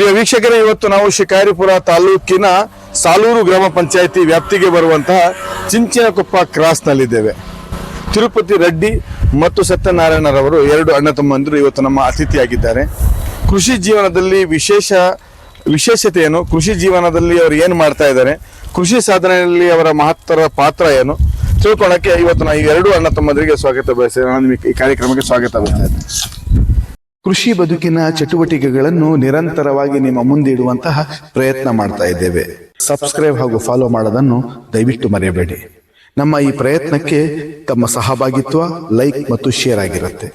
ಪ್ರಿಯ ವೀಕ್ಷಕರೇ, ಇವತ್ತು ನಾವು ಶಿಕಾರಿಪುರ ತಾಲೂಕಿನ ಸಾಲೂರು ಗ್ರಾಮ ಪಂಚಾಯಿತಿ ವ್ಯಾಪ್ತಿಗೆ ಬರುವಂತಹ ಚಿಂಚಿನಕೊಪ್ಪ ಕ್ರಾಸ್ನಲ್ಲಿದ್ದೇವೆ. ತಿರುಪತಿ ರೆಡ್ಡಿ ಮತ್ತು ಸತ್ಯನಾರಾಯಣರವರು ಎರಡು ಅಣ್ಣ ತಮ್ಮಂದಿರು ಇವತ್ತು ನಮ್ಮ ಅತಿಥಿಯಾಗಿದ್ದಾರೆ. ಕೃಷಿ ಜೀವನದಲ್ಲಿ ವಿಶೇಷತೆ ಏನು, ಕೃಷಿ ಜೀವನದಲ್ಲಿ ಅವರು ಏನು ಮಾಡ್ತಾ ಇದ್ದಾರೆ, ಕೃಷಿ ಸಾಧನೆಯಲ್ಲಿ ಅವರ ಮಹತ್ತರ ಪಾತ್ರ ಏನು ತಿಳ್ಕೊಳ್ಳೋಕ್ಕೆ ಇವತ್ತು ನಾವು ಈ ಎರಡು ಅಣ್ಣ ತಮ್ಮಂದರಿಗೆ ಸ್ವಾಗತ ಬಯಸ್ತೇನೆ. ನಾನು ನಿಮಗೆ ಈ ಕಾರ್ಯಕ್ರಮಕ್ಕೆ ಸ್ವಾಗತ ಬಯಸ್ತಾ ಇದ್ದೇನೆ. ಕೃಷಿ ಬದುಕಿನ ಚಟುವಟಿಕೆಗಳನ್ನು ನಿರಂತರವಾಗಿ ನಿಮ್ಮ ಮುಂದೆ ಇಡುವಂತಹ ಪ್ರಯತ್ನ ಮಾಡ್ತಾ ಇದ್ದೇವೆ. ಸಬ್ಸ್ಕ್ರೈಬ್ ಹಾಗೂ ಫಾಲೋ ಮಾಡೋದನ್ನು ದಯವಿಟ್ಟು ಮರೆಯಬೇಡಿ. ನಮ್ಮ ಈ ಪ್ರಯತ್ನಕ್ಕೆ ತಮ್ಮ ಸಹಭಾಗಿತ್ವ, ಲೈಕ್ ಮತ್ತು ಶೇರ್ ಆಗಿರುತ್ತೆ.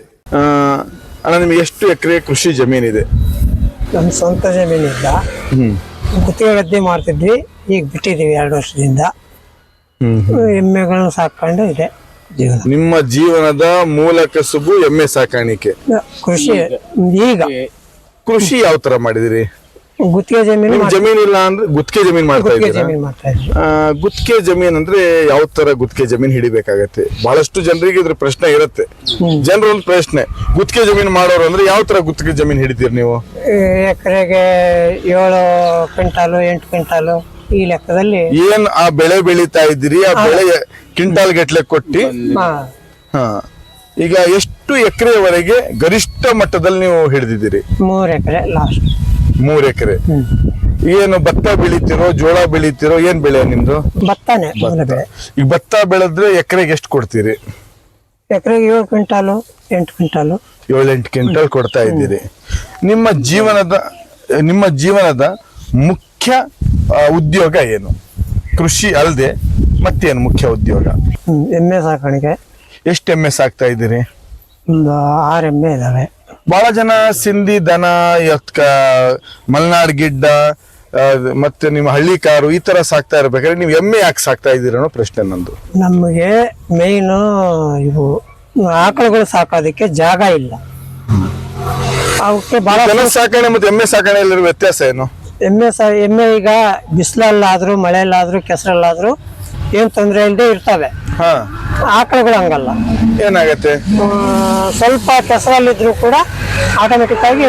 ಅಣ್ಣ, ನಿಮಗೆ ಎಷ್ಟು ಎಕರೆ ಕೃಷಿ ಜಮೀನಿದೆ? ನಮ್ಮ ಸ್ವಂತ ಜಮೀನಿಲ್ಲ, ಗುತ್ತಿಗೆ ಗದ್ದೆ ಮಾಡ್ತಿದ್ವಿ. ಈಗ ಬಿಟ್ಟಿದ್ದೀವಿ 2 ವರ್ಷದಿಂದ. ಎಮ್ಮೆಗಳನ್ನು ಸಾಕೊಂಡು ಇದೆ ಜೀವನ. ನಿಮ್ಮ ಜೀವನದ ಮೂಲ ಕಸುಬು ಎಮ್ಮೆ ಸಾಕಾಣಿಕೆ. ಕೃಷಿ ಈಗ ಕೃಷಿ ಯಾವ ತರ ಮಾಡಿದಿರಿ? ಗುತ್ತಿಗೆ ಜಮೀನು ಜಮೀನ್ ಇಲ್ಲ ಅಂದ್ರೆ ಗುತ್ತಿಗೆ ಜಮೀನ್ ಮಾಡ್ತಾ ಇದ್ದೀರಾ? ಜಮೀನು ಮಾಡ್ತಾ ಇದ್ವಿ. ಗುತ್ತಿಗೆ ಜಮೀನ್ ಅಂದ್ರೆ ಯಾವ ತರ ಗುತ್ತಿಗೆ ಜಮೀನ್ ಹಿಡಿಬೇಕಾಗತ್ತೆ? ಬಹಳಷ್ಟು ಜನರಿಗೆ ಇದ್ರ ಪ್ರಶ್ನೆ ಇರುತ್ತೆ. ಜನರಲ್ ಪ್ರಶ್ನೆ, ಗುತ್ತಿಗೆ ಜಮೀನ್ ಮಾಡೋರು ಅಂದ್ರೆ ಯಾವ ತರ ಗುತ್ತಿಗೆ ಜಮೀನ್ ಹಿಡಿತೀರಿ ನೀವು? ಎಕರೆಗೆ 7 ಕ್ವಿಂಟಾಲು 8 ಕ್ವಿಂಟಾಲು ಈ ಲೆಕ್ಕದಲ್ಲಿ. ಏನ್ ಆ ಬೆಳೆ ಬೆಳೀತಾ ಇದ್ದೀರಿ, ಆ ಬೆಳೆ ಕ್ವಿಂಟಾಲ್ ಗಟ್ಲೆ ಕೊಟ್ಟಿ ಈಗ ಎಷ್ಟು ಎಕರೆವರೆಗೆ ಗರಿಷ್ಠ ಮಟ್ಟದಲ್ಲಿ ನೀವು ಹಿಡಿದಿದ್ದೀರಿ? 3 ಎಕರೆ ಲಾಸ್ಟ್. 3 ಎಕರೆ. ಏನು ಭತ್ತ ಬೆಳಿತೀರೋ, ಜೋಳ ಬೆಳಿತೀರೋ, ಏನ್ ಬೆಳೆ ನಿಮ್ದು? ಭತ್ತನೇ ಮೂಲ ಬೆಳೆ. ಈಗ ಭತ್ತ ಬೆಳೆದ್ರೆ ಎಕರೆಗೆ ಎಷ್ಟು ಕೊಡ್ತೀರಿ? ಎಕರೆಗೆ 7 ಕ್ವಿಂಟಾಲು 8 ಕ್ವಿಂಟಾಲು 7-8 ಕ್ವಿಂಟಲ್ ಕೊಡ್ತಾ ಇದ್ದೀರಿ. ನಿಮ್ಮ ಜೀವನದ ಮುಖ್ಯ ಉದ್ಯೋಗ ಏನು? ಕೃಷಿ ಅಲ್ಲದೆ ಮತ್ತೇನು ಮುಖ್ಯ ಉದ್ಯೋಗ? ಎಮ್ಮೆ ಸಾಕಾಣಿಕೆ. ಎಷ್ಟು ಎಮ್ಮೆ ಸಾಕ್ತಾ ಇದ್ದೀರಿ? ಒಂದು 6 ಎಮ್ಮೆ ಇದಾವೆ. ಬಹಳ ಜನ ಸಿಂಧಿ ದನ, ಮಲೆನಾಡ್ ಗಿಡ್ಡ ಮತ್ತೆ ನಿಮ್ಮ ಹಳ್ಳಿ ಕಾರು ಈ ತರ ಸಾಕ್ತಾ ಇರ್ಬೇಕಾದ್ರೆ ನೀವು ಎಮ್ಮೆ ಯಾಕೆ ಸಾಕ್ತಾ ಇದ್ದೀರ ಅನ್ನೋ ಪ್ರಶ್ನೆ ನಂದು. ನಮಗೆ ಮೇಯ್ನು ಇವು ಆಕಳುಗಳು ಸಾಕೋದಕ್ಕೆ ಜಾಗ ಇಲ್ಲ. ಅವಕ್ಕೆ ಬಹಳ ದನ ಸಾಕಣೆ ಮತ್ತೆ ಎಮ್ಮೆ ಸಾಕಣೆಯಲ್ಲಿರೋ ವ್ಯತ್ಯಾಸ ಏನು? ಎಮ್ಮೆ ಈಗ ಬಿಸಿಲಲ್ಲಾದ್ರೂ ಮಳೆಯಲ್ಲಾದ್ರೂ ಕೆಸರಲ್ಲಾದ್ರೂ ಏನ್ ತೊಂದರೆ ಇಲ್ಲದೆ ಇರ್ತವೆ. ಆಕಳುಗಳು ಹಂಗಲ್ಲ. ಏನಾಗತ್ತೆ? ಸ್ವಲ್ಪ ಕೆಸರಲ್ಲಿದ್ರು ಕೂಡ ಆಟೋಮೆಟಿಕ್ ಆಗಿ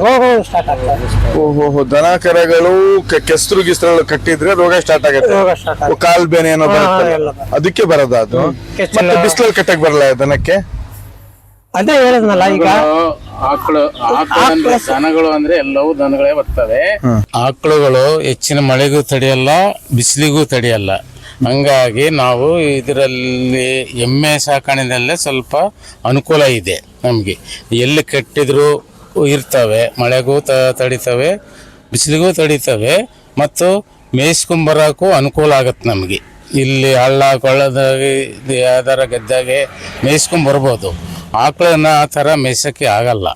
ರೋಗಗಳು ಸ್ಟಾರ್ಟ್ ಆಗ್ತವೆ. ಓಹೋ, ದನ ಕರೆಗಳು ಕೆಸರು ಗಿಸ್ರು ಕಟ್ಟಿದ್ರೆ ರೋಗ ಸ್ಟಾರ್ಟ್ ಆಗುತ್ತೆ. ಕಾಲ್ ಬೇನೆ ಏನೋ ಬರುತ್ತೆ, ಅದಕ್ಕೆ ಬರೋದು. ಅದು ಬಿಸಿಲಲ್ಲಿ ಕಟ್ಟಕ್ ಬರಲ್ಲ ದನಕ್ಕೆ. ಅದೇ ಹೇಳಿದ್ನಲ್ಲ, ಈಗ ದನಗಳು ಅಂದ್ರೆ ಎಲ್ಲವೂ ದನಗಳೇ ಬರ್ತವೆ. ಆಕಳುಗಳು ಹೆಚ್ಚಿನ ಮಳೆಗೂ ತಡೆಯಲ್ಲ, ಬಿಸಿಲಿಗೂ ತಡೆಯಲ್ಲ. ಹಂಗಾಗಿ ನಾವು ಇದರಲ್ಲಿ ಎಮ್ಮೆ ಸಾಕಾಣಿಕೆಯಲ್ಲೇ ಸ್ವಲ್ಪ ಅನುಕೂಲ ಇದೆ ನಮಗೆ. ಎಲ್ಲಿ ಕಟ್ಟಿದ್ರು ಇರ್ತವೆ, ಮಳೆಗೂ ತಡಿತವೆ, ಬಿಸಿಲಿಗೂ ತಡಿತವೆ, ಮತ್ತು ಮೇಯಿಸ್ಕೊಂಬರಕ್ಕೂ ಅನುಕೂಲ ಆಗತ್ತೆ ನಮಗೆ. ಇಲ್ಲಿ ಹಳ್ಳ ಕೊಳ್ಳದಾಗಿ ಯಾವ್ದಾರ ಗದ್ದಾಗೆ ಮೇಯಿಸ್ಕೊಂಬರ್ಬೋದು. ಆಕಳನ್ನ ಆ ತರ ಮೇಯ್ಸಕ್ಕೆ ಆಗಲ್ಲ.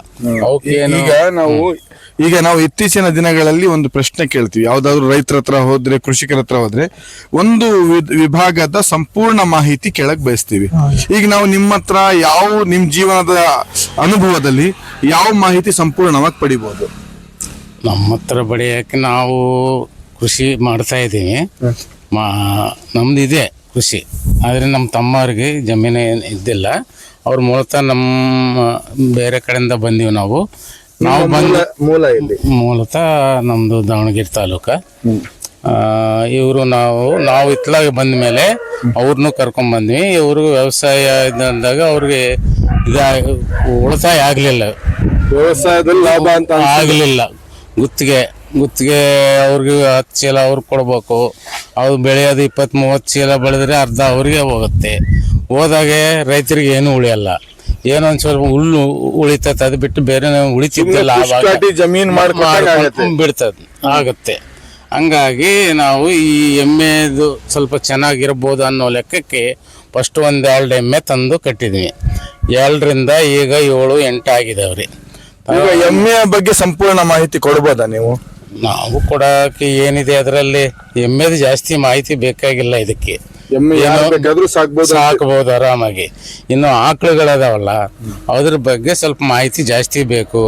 ಈಗ ನಾವು ಇತ್ತೀಚಿನ ದಿನಗಳಲ್ಲಿ ಒಂದು ಪ್ರಶ್ನೆ ಕೇಳ್ತೀವಿ. ಯಾವ್ದಾದ್ರು ರೈತರ ಹತ್ರ ಹೋದ್ರೆ, ಕೃಷಿಕರ ಹತ್ರ ಹೋದ್ರೆ ಒಂದು ವಿಭಾಗದ ಸಂಪೂರ್ಣ ಮಾಹಿತಿ ಕೇಳಕ್ ಬಯಸ್ತೀವಿ. ಈಗ ನಾವು ನಿಮ್ಮ ಹತ್ರ ನಿಮ್ ಜೀವನದ ಅನುಭವದಲ್ಲಿ ಯಾವ ಮಾಹಿತಿ ಸಂಪೂರ್ಣವಾಗಿ ಪಡಿಬಹುದು? ನಮ್ಮ ಹತ್ರ ಪಡೆಯಕ್ಕೆ ನಾವು ಕೃಷಿ ಮಾಡ್ತಾ ಇದ್ದೀವಿ. ನಮ್ದು ಇದೆ ಕೃಷಿ, ಆದರೆ ನಮ್ಮ ತಮ್ಮವ್ರಿಗೆ ಜಮೀನು ಇದ್ದಿಲ್ಲ. ಅವ್ರು ಮೂಲತಃ ನಮ್ಮ ಬೇರೆ ಕಡೆಯಿಂದ ಬಂದೀವಿ. ನಾವು ಮೂಲತಃ ನಮ್ಮದು ದಾವಣಗೆರೆ ತಾಲೂಕ. ಇವರು ನಾವು ಇತ್ಲಾಗ ಬಂದ ಮೇಲೆ ಅವ್ರನ್ನೂ ಕರ್ಕೊಂಡ್ ಬಂದ್ವಿ. ಇವರು ವ್ಯವಸಾಯ ಇದ್ದಾಗ ಅವ್ರಿಗೆ ಉಳಿತಾಯ ಆಗಲಿಲ್ಲ, ವ್ಯವಸಾಯದಲ್ಲಿ ಲಾಭ ಅಂತ ಆಗಲಿಲ್ಲ. ಗುತ್ತಿಗೆ ಅವ್ರಿಗೆ 10 ಚೀಲ ಅವ್ರಿಗೆ ಕೊಡ್ಬೇಕು. ಅವ್ರು ಬೆಳೆಯೋದು 20-30 ಚೀಲ ಬೆಳೆದ್ರೆ ಅರ್ಧ ಅವ್ರಿಗೆ ಹೋಗುತ್ತೆ. ಹೋದಾಗೆ ರೈತರಿಗೆ ಏನು ಉಳಿಯಲ್ಲ. ಏನೋ ಒಂದ್ ಸ್ವಲ್ಪ ಹುಲ್ಲು ಉಳಿತೈತೆ, ಅದು ಬಿಟ್ಟು ಬೇರೆ ಉಳಿತಿದ್ದಲ್ಲ, ಜಮೀನ್ ಬಿಡ್ತದೆ ಆಗುತ್ತೆ. ಹಂಗಾಗಿ ನಾವು ಈ ಎಮ್ಮೆದು ಸ್ವಲ್ಪ ಚೆನ್ನಾಗಿರ್ಬೋದು ಅನ್ನೋ ಲೆಕ್ಕಕ್ಕೆ ಫಸ್ಟ್ 1-2 ಎಮ್ಮೆ ತಂದು ಕಟ್ಟಿದ್ವಿ. 2ರಿಂದ ಈಗ 7-8 ಆಗಿದಾವ್ರಿ. ಎಮ್ಮೆಯ ಬಗ್ಗೆ ಸಂಪೂರ್ಣ ಮಾಹಿತಿ ಕೊಡ್ಬೋದಾ ನೀವು? ನಾವು ಕೊಡಕ್ಕೆ ಏನಿದೆ ಅದರಲ್ಲಿ, ಎಮ್ಮೆದು ಜಾಸ್ತಿ ಮಾಹಿತಿ ಬೇಕಾಗಿಲ್ಲ. ಇದಕ್ಕೆ ಸಾಕಬಹುದು ಆರಾಮಾಗಿ. ಇನ್ನು ಆಕಳುಗಳದಾವಲ್ಲ, ಅದ್ರ ಬಗ್ಗೆ ಸ್ವಲ್ಪ ಮಾಹಿತಿ ಜಾಸ್ತಿ ಬೇಕು.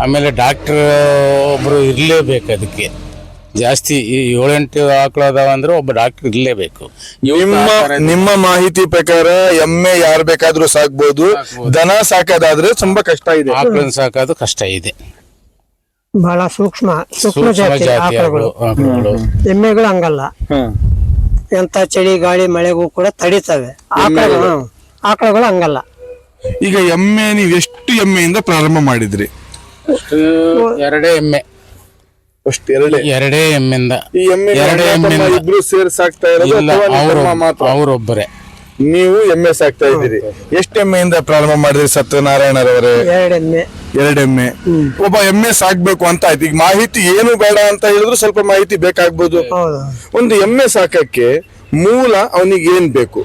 ಆಮೇಲೆ ಡಾಕ್ಟರ್ ಒಬ್ರು ಇರ್ಲೇಬೇಕು ಅದಕ್ಕೆ. ಜಾಸ್ತಿ 7-8 ಆಕಳು ಅದಾವ ಅಂದ್ರೆ ಒಬ್ಬ ಡಾಕ್ಟರ್ ಇರ್ಲೇಬೇಕು. ನಿಮ್ಮ ಮಾಹಿತಿ ಪ್ರಕಾರ ಎಮ್ಮೆ ಯಾರು ಬೇಕಾದ್ರೂ ಸಾಕ್ಬೋದು, ದನ ಸಾಕೋದಾದ್ರೆ ತುಂಬಾ ಕಷ್ಟ ಇದೆ. ಆಕಳನ್ನ ಸಾಕೋದು ಕಷ್ಟ ಇದೆ. ಬಹಳ ಸೂಕ್ಷ್ಮ ಸೂಕ್ಷ್ಮ ಜಾತಿ ಜಾತಿ ಆಕಳುಗಳು. ಆಕಳುಗಳು. ಎಮ್ಮೆಗಳು ಹಂಗಲ್ಲ, ಎಂತ ಚಳಿ ಗಾಳಿ ಮಳೆಗೂ ಕೂಡ ತಡಿತವೆ. ಆಕಳುಗಳು ಹಂಗಲ್ಲ. ಈಗ ಎಮ್ಮೆ ನೀವು ಎಷ್ಟು ಎಮ್ಮೆಯಿಂದ ಪ್ರಾರಂಭ ಮಾಡಿದ್ರಿ? ಅಷ್ಟು ಎರಡೇ ಎಮ್ಮೆ, ಅಷ್ಟು ಎರಡೇ ಎಮ್ಮೆಯಿಂದ. ಈ ಎಮ್ಮೆ ಎರಡೇ ಎಮ್ಮೆಯಿಂದ ಇಬ್ರು ಸೇರಿ ಸಾಕ್ತಾ ಇರೋದು ಇಲ್ಲ, ಅಥವಾ ನಿಮ್ಮ ಅವರು ತಮ್ಮ ಮಾತ್ರ? ಅವರೊಬ್ಬರೇ. ನೀವು ಎಮ್ಮೆ ಸಾಕ್ತಾ ಇದ್ದೀರಿ. ಎಷ್ಟು ಎಮ್ಮೆಯಿಂದ ಪ್ರಾರಂಭ ಮಾಡಿದ್ರಿ ಸತ್ಯನಾರಾಯಣರವರೇ? 2 ಎಮ್ಮೆ. 2 ಎಮ್ಮೆ. ಒಬ್ಬ ಎಮ್ಮೆ ಸಾಕ್ಬೇಕು ಅಂತ ಆಯ್ತು. ಈಗ ಮಾಹಿತಿ ಏನು ಬೇಡ ಅಂತ ಹೇಳಿದ್ರು ಸ್ವಲ್ಪ ಮಾಹಿತಿ ಬೇಕಾಗ್ಬೋದು. ಹೌದು. ಒಂದು ಎಮ್ಮೆ ಸಾಕಕ್ಕೆ ಮೂಲ ಅವನಿಗೆ ಏನ್ ಬೇಕು?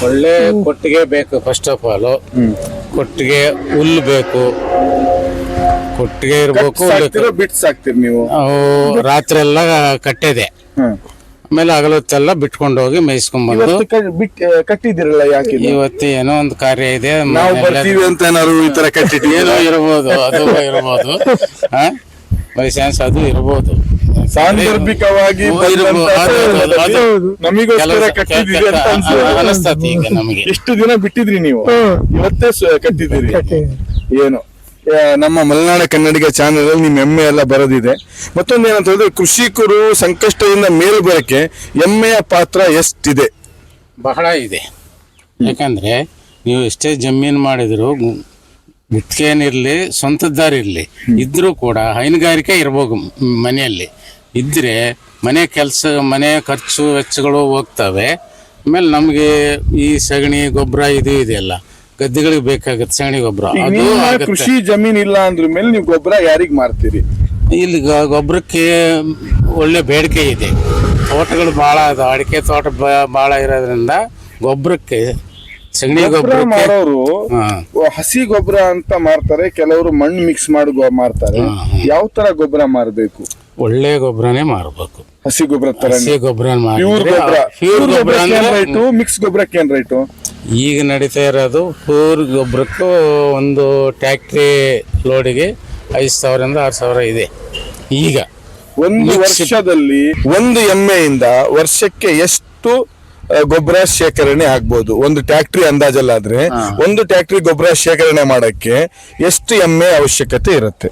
ಒಳ್ಳೆ ಕೊಟ್ಟಿಗೆ ಬೇಕು. ಫಸ್ಟ್ ಆಫ್ ಆಲ್ ಕೊಟ್ಟಿಗೆ, ಹುಲ್ಲು ಬೇಕು, ಕೊಟ್ಟಿಗೆ ಇರ್ಬೇಕು. ಬಿಟ್ಟು ಸಾಕ್ತೀರಿ ನೀವು? ಅವು ರಾತ್ರಿ ಎಲ್ಲ ಕಟ್ಟಿದೆ, ಆಮೇಲೆ ಹಗಲೊತ್ತೆಲ್ಲ ಬಿಟ್ಕೊಂಡು ಹೋಗಿ ಮೇಯಿಸ್ಕೊಂಡ್ ಬಂದು. ಕಟ್ಟಿದಿರಲ್ಲ ಯಾಕೆ? ಇವತ್ತು ಏನೋ ಒಂದು ಕಾರ್ಯ ಇದೆ, ನಾವು ಬರ್ತೀವಿ ಅಂತ ಏನಾದ್ರು ಈ ತರ ಕಟ್ಟಿಟ್ಟು ಏನೋ ಇರ್ಬೋದು, ಅದು ಇರ್ಬೋದು, ಬೈ ಚಾನ್ಸ್ ಅದು ಇರ್ಬೋದು. ಸಾಂದರ್ಭಿಕವಾಗಿ ನಮಿಗೋಸ್ಕರ ಕಟ್ಟಿದ್ದೀರಿ ಅಂತ ಅನಿಸ್ತತಿ ಈಗ ನಮಗೆ. ಎಷ್ಟು ದಿನ ಬಿಟ್ಟಿದ್ರಿ ನೀವು? ಇವತ್ತೇ ಕಟ್ಟಿದ್ದೀರಿ? ಏನು ನಮ್ಮ ಮಲೆನಾಡ ಕನ್ನಡಿಗ ಚಾನೆಲ್ ಅಲ್ಲಿ ನಿಮ್ ಎಮ್ಮೆ ಎಲ್ಲ ಬರೋದಿದೆ. ಮತ್ತೊಂದು ಏನಂತ ಹೇಳಿದ್ರೆ, ಕೃಷಿಕರು ಸಂಕಷ್ಟದಿಂದ ಮೇಲು ಬರಕ್ಕೆ ಎಮ್ಮೆಯ ಪಾತ್ರ ಎಷ್ಟಿದೆ? ಬಹಳ ಇದೆ. ಯಾಕಂದ್ರೆ ನೀವು ಎಷ್ಟೇ ಜಮೀನು ಮಾಡಿದ್ರು, ಗುತ್ತಿಗೆನಿರ್ಲಿ ಸ್ವಂತದ್ದಾರಿರ್ಲಿ ಇದ್ರೂ ಕೂಡ ಹೈನುಗಾರಿಕೆ ಇರ್ಬೋದು ಮನೆಯಲ್ಲಿ. ಇದ್ರೆ ಮನೆ ಕೆಲಸ, ಮನೆ ಖರ್ಚು ವೆಚ್ಚಗಳು ಹೋಗ್ತವೆ. ಆಮೇಲೆ ನಮಗೆ ಈ ಸಗಣಿ ಗೊಬ್ಬರ ಇದು ಇದೆಯಲ್ಲ, ಗದ್ದೆಗಳಿಗೆ ಬೇಕಾಗತ್ತೆ ಸಗಣಿ ಗೊಬ್ಬರ. ಅದು ಕೃಷಿ ಜಮೀನ್ ಇಲ್ಲ ಅಂದ್ರ ಮೇಲೆ ನೀವು ಗೊಬ್ಬರ ಯಾರಿಗ್ ಮಾರ್ತೀರಿ? ಇಲ್ಲಿ ಗೊಬ್ಬರಕ್ಕೆ ಒಳ್ಳೆ ಬೇಡಿಕೆ ಇದೆ. ತೋಟಗಳು ಬಹಳ ಅದಾವ, ಅಡಿಕೆ ತೋಟ ಬಹಳ ಇರೋದ್ರಿಂದ ಗೊಬ್ಬರಕ್ಕೆ, ಸಗಣಿ ಗೊಬ್ಬರ ಮಾಡೋರು ಹಸಿ ಗೊಬ್ಬರ ಅಂತ ಮಾರ್ತಾರೆ, ಕೆಲವರು ಮಣ್ಣು ಮಿಕ್ಸ್ ಮಾಡಿ ಮಾರ್ತಾರೆ. ಯಾವ ತರ ಗೊಬ್ಬರ ಮಾರಬೇಕು? ಒಳ್ಳೆ ಗೊಬ್ಬರನೇ ಮಾರಬೇಕು. ಹಸಿ ಗೊಬ್ಬರ ತರ ಹಸಿ ಗೊಬ್ಬರ ಪ್ಯೂರ್ ಗೊಬ್ಬರ ರೈಟು, ಮಿಕ್ಸ್ ಗೊಬ್ಬರಕ್ಕೆ ಏನ್ ರೈಟು? ಈಗ ನಡೀತಾ ಇರೋದು ಪ್ಯೂರ್ ಗೊಬ್ಬರಕ್ಕೂ ಒಂದು ಟ್ಯಾಕ್ಟ್ರಿ ಲೋಡಿಗೆ 5,000 ರಿಂದ 6,000 ಇದೆ ಈಗ. ಒಂದು ವರ್ಷದಲ್ಲಿ ಒಂದು ಎಮ್ಮೆಯಿಂದ ವರ್ಷಕ್ಕೆ ಎಷ್ಟು ಗೊಬ್ಬರ ಶೇಖರಣೆ ಆಗ್ಬೋದು? ಒಂದು ಟ್ಯಾಕ್ಟ್ರಿ ಅಂದಾಜಲ್ಲಾದ್ರೆ ಒಂದು ಟ್ಯಾಕ್ಟ್ರಿ ಗೊಬ್ಬರ ಶೇಖರಣೆ ಮಾಡಕ್ಕೆ ಎಷ್ಟು ಎಮ್ಮೆ ಅವಶ್ಯಕತೆ ಇರುತ್ತೆ?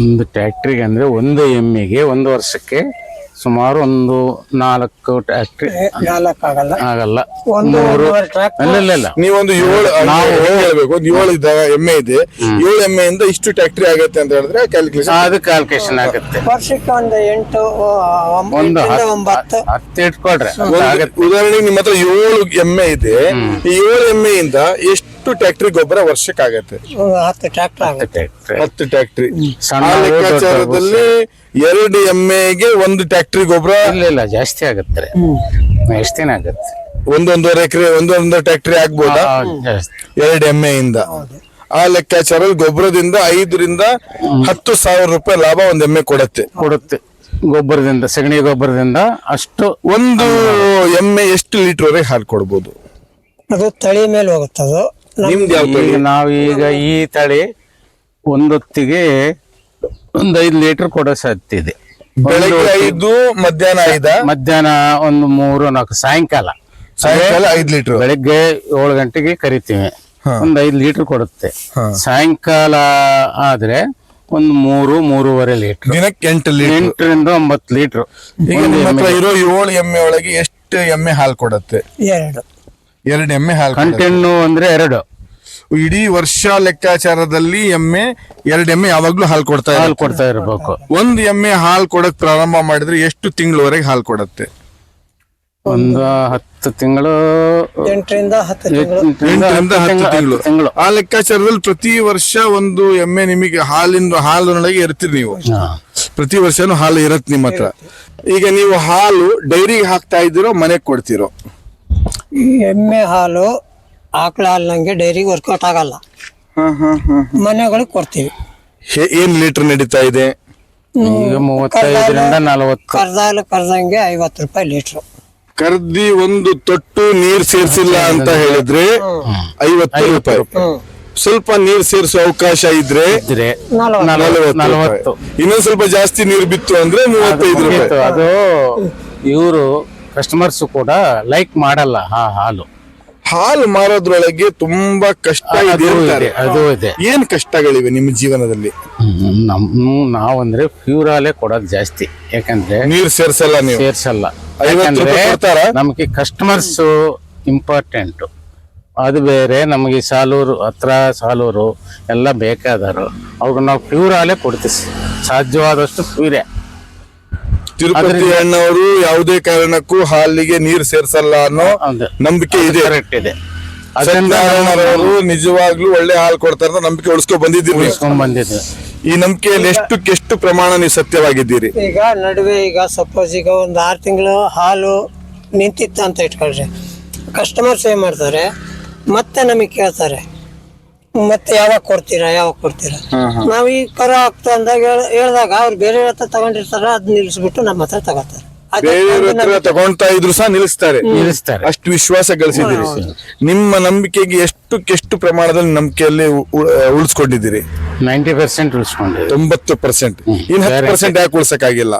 ಒಂದು ಟ್ಯಾಕ್ಟ್ರಿಗೆ ಅಂದ್ರೆ ಒಂದು ಎಮ್ಮೆಗೆ ಒಂದು ವರ್ಷಕ್ಕೆ ಸುಮಾರು ಒಂದು 4 ಟ್ಯಾಕ್ಟ್ರಿ ಆಗಲ್ಲ. ಇಲ್ಲ, ನೀವೊಂದು 7 ಹೇಳ್ಬೇಕು. ಒಂದು 7 ಎಮ್ಮೆ ಇದೆ, 7 ಎಮ್ಮೆಯಿಂದ ಇಷ್ಟು ಟ್ಯಾಕ್ಟ್ರಿ ಆಗತ್ತೆ ಅಂತ ಹೇಳಿದ್ರೆ ಅದು ಕ್ಯಾಲ್ಕುಲೇಷನ್ ಆಗುತ್ತೆ. ವರ್ಷಕ್ಕೆ ಒಂದು 8 ಒಂದು 9 10 ಇಟ್ಕೊಳ್ರೆ ಉದಾಹರಣೆಗೆ ನಿಮ್ಮ ಹತ್ರ 7 ಎಮ್ಮೆ ಇದೆ. ಈ 7 ಎಮ್ಮೆಯಿಂದ ಎಷ್ಟು ಟ್ಯಾಕ್ಟ್ರಿ ಗೊಬ್ಬರ ವರ್ಷಕ್ಕೆ ಆಗತ್ತೆ? 10 ಟ್ರ್ಯಾಕ್ಟರ್. 10 ಟ್ಯಾಕ್ಟ್ರಿ. ಲೆಕ್ಕಾಚಾರದಲ್ಲಿ 2 ಎಮ್ಮೆಗೆ 1 ಟ್ಯಾಕ್ಟ್ರಿ ಗೊಬ್ಬರ ಇಲ್ಲ ಜಾಸ್ತಿ ಆಗತ್ತೆ. ಎಷ್ಟಿನ ಆಗತ್ತೆ? 1.5 ಎಕರೆ 1 ಟ್ಯಾಕ್ಟ್ರಿ ಆಗ್ಬೋದಾ 2 ಎಮ್ಮೆಯಿಂದ? ಆ ಲೆಕ್ಕಾಚಾರ ಗೊಬ್ಬರದಿಂದ 5 ರಿಂದ 10,000 ರೂಪಾಯಿ ಲಾಭ ಒಂದ್ ಎಮ್ಮೆ ಕೊಡುತ್ತೆ. ಗೊಬ್ಬರದಿಂದ, ಸಗಣಿ ಗೊಬ್ಬರದಿಂದ ಅಷ್ಟು. ಒಂದು ಎಮ್ಮೆ ಎಷ್ಟು ಲೀಟರ್ ವರೆಗೆ ಹಾಲು ಕೊಡ್ಬೋದು? ಅದು ತಳಿ ಮೇಲೆ ಹೋಗುತ್ತದು. ನಿಮ್ದು ಯಾವ ತಳಿ? ನಾವೀಗ ಈ ತಳಿ ಒಂದೊತ್ತಿಗೆ ಒಂದು 5 ಲೀಟರ್ ಕೊಡೋ ಸಾಧ್ಯತೆ ಇದೆ. ಬೆಳಗ್ಗೆ 5, ಮಧ್ಯಾಹ್ನ 5, ಮಧ್ಯಾಹ್ನ ಒಂದು 3-4, ಸಾಯಂಕಾಲ 5 ಲೀಟರ್. ಬೆಳಗ್ಗೆ 7 ಗಂಟೆಗೆ ಕರಿತೀವಿ, ಒಂದು 5 ಲೀಟರ್ ಕೊಡುತ್ತೆ. ಸಾಯಂಕಾಲ ಆದ್ರೆ ಒಂದು 3-3.5 ಲೀಟರ್. ದಿನಕ್ಕೆ 8 ಲೀಟರ್, 8 ರಿಂದ 9 ಲೀಟರ್. ಈಗ ನಿಮ್ಮ ಹತ್ರ ಇರೋ 7 ಎಮ್ಮೆ ಒಳಗೆ ಎಷ್ಟು ಎಮ್ಮೆ ಹಾಲು ಕೊಡುತ್ತೆ? 2 ಎಮ್ಮೆ ಹಾಲು. ಕಂಟಿನ್ಯೂ ಅಂದ್ರೆ 2. ಇಡೀ ವರ್ಷ ಲೆಕ್ಕಾಚಾರದಲ್ಲಿ ಎಮ್ಮೆ 2 ಎಮ್ಮೆ ಯಾವಾಗ್ಲೂ ಹಾಲು ಕೊಡ್ತಾ ಇರಬೇಕು. ಒಂದು ಎಮ್ಮೆ ಹಾಲು ಕೊಡಕ್ ಪ್ರಾರಂಭ ಮಾಡಿದ್ರೆ ಎಷ್ಟು ತಿಂಗಳವರೆಗೆ ಹಾಲು ಕೊಡುತ್ತೆ? ಒಂದು 10 ತಿಂಗಳು, 8 ರಿಂದ 10 ತಿಂಗಳು. ಆ ಲೆಕ್ಕಾಚಾರದಲ್ಲಿ ಪ್ರತಿ ವರ್ಷ ಒಂದು ಎಮ್ಮೆ ನಿಮಗೆ ಹಾಲಿನೊಳಗೆ ಇರ್ತೀರಿ ನೀವು. ಪ್ರತಿ ವರ್ಷನೂ ಹಾಲು ಇರತ್ತೆ ನಿಮ್ಮ ಹತ್ರ. ಈಗ ನೀವು ಹಾಲು ಡೈರಿಗೆ ಹಾಕ್ತಾ ಇದ್ದೀರೋ ಮನೆಗೆ ಕೊಡ್ತೀರೋ? ಎಮ್ಮೆ ಹಾಲು ಆಕಳ ಹಾಲು ನಂಗೆ ಡೈರಿಗೆ ವರ್ಕೌಟ್ ಆಗಲ್ಲ, ಮನೆಗಳಿಗೆ ಕೊಡ್ತೀವಿ. ಏನ್ ಲೀಟರ್ ನಡೀತಾ ಇದೆ ಈಗ? 35 ರಿಂದ 40. ಕರ್ದಂಗೆ 50 ರೂಪಾಯಿ ಲೀಟ್ರು. ಕರ್ದಿ ಒಂದು ತೊಟ್ಟು ನೀರ್ ಸೇರ್ಸಿಲ್ಲ ಅಂತ ಹೇಳಿದ್ರೆ 50 ರೂಪಾಯಿ. ಸ್ವಲ್ಪ ನೀರ್ ಸೇರಿಸೋ ಅವಕಾಶ ಇದ್ರೆ 40. ಇನ್ನೊಂದ್ ಸ್ವಲ್ಪ ಜಾಸ್ತಿ ನೀರ್ ಬಿತ್ತು ಅಂದ್ರೆ 35 ರೂಪಾಯಿ. ಅದು ಇವರು ಕಸ್ಟಮರ್ಸ್ ಕೂಡ ಲೈಕ್ ಮಾಡಲ್ಲ. ಹಾಲು ಹಾಲು ಮಾರೋದ್ರೊಳಗೆ ತುಂಬಾ ಕಷ್ಟ ಇದೆ ಅಂತಾರೆ. ಅದು ಇದೆ. ಏನ್ ಕಷ್ಟಗಳಿವೆ ನಿಮ್ಮ ಜೀವನದಲ್ಲಿ? ನಾವಂದ್ರೆ ಪ್ಯೂರ್ ಹಾಲೇ ಕೊಡೋದು ಜಾಸ್ತಿ, ಯಾಕಂದ್ರೆ ನೀರ್ ಸೇರ್ಸಲ್ಲ ನೀವು? ಸೇರ್ಸಲ್ಲ. 50 ರೂಪಾಯಿ ಕೊಡ್ತಾರಾ? ನಮಗೆ ಕಸ್ಟಮರ್ಸ್ ಇಂಪಾರ್ಟೆಂಟ್. ಅದು ಬೇರೆ, ನಮಗೆ ಸಾಲೂರು ಎಲ್ಲ ಬೇಕಾದರು ಅವ್ರಿಗೆ ನಾವು ಪ್ಯೂರ್ ಹಾಲೇ ಕೊಡ್ತೀವಿ, ಸಾಧ್ಯವಾದಷ್ಟು ಪ್ಯೂರೇ. ತಿರುಪತಿ ಅಣ್ಣವರು ಯಾವುದೇ ಕಾರಣಕ್ಕೂ ಹಾಲಿಗೆ ನೀರು ಸೇರ್ಸಲ್ಲ ಅನ್ನೋ ನಂಬಿಕೆ ಇದೆ. ಕರೆಕ್ಟ್ ಇದೆ. ಸತ್ಯನಾರಾಯಣರವರು ನಿಜವಾಗ್ಲೂ ಒಳ್ಳೆ ಹಾಲು ಕೊಡ್ತಾರೆ ಅಂತ ನಂಬಿಕೆ ಉಳಿಸ್ಕೊಂಡ್ ಬಂದಿದ್ದೀವಿ. ಈ ನಂಬಿಕೆಯಲ್ಲಿ ಎಷ್ಟು ಪ್ರಮಾಣ ನೀವು ಸತ್ಯವಾಗಿದ್ದೀರಿ? ಈಗ ನಡುವೆ ಈಗ ಸಪೋಸ್ ಈಗ ಒಂದು 6 ತಿಂಗಳು ಹಾಲು ನಿಂತಿತ್ತು ಅಂತ ಇಟ್ಕೊಳ್ರಿ, ಕಸ್ಟಮರ್ಸ್ ಏನ್ ಮಾಡ್ತಾರೆ, ಮತ್ತೆ ನಮಗೆ ಕೇಳ್ತಾರೆ, ಮತ್ತೆ ಯಾವಾಗ ಕೊಡ್ತೀರಾ ನಾವು ಈ ಕರ ಆಗ್ತಾ ಅಂದಾಗ ಹೇಳ್ದಾಗ ಅವ್ರು ಬೇರೆ ಹತ್ರ ತಗೊಂಡಿರ್ತಾರ, ಅದ್ ನಿಲ್ಸ್ಬಿಟ್ಟು ನಮ್ಮ ಹತ್ರ ತಗೋತಾರೆ. ತಗೊಂತಾ ಇದ್ರು ಸಹ ನಿಲ್ಲಿಸ್ತಾರೆ. ಅಷ್ಟು ವಿಶ್ವಾಸ ಗಳಿಸಿದಿರಿ. ನಿಮ್ಮ ನಂಬಿಕೆಗೆ ಎಷ್ಟು ಪ್ರಮಾಣದಲ್ಲಿ ನಂಬಿಕೆಯಲ್ಲಿ ಉಳಿಸ್ಕೊಂಡಿದ್ದೀರಿ? 90% ಉಳಿಸ್ಕೊಂಡಿದ್ದೀವಿ. 90%. ಇನ್ 10% ಯಾಕೆ ಉಳ್ಸಕ್ಕಾಗಿಲ್ಲ?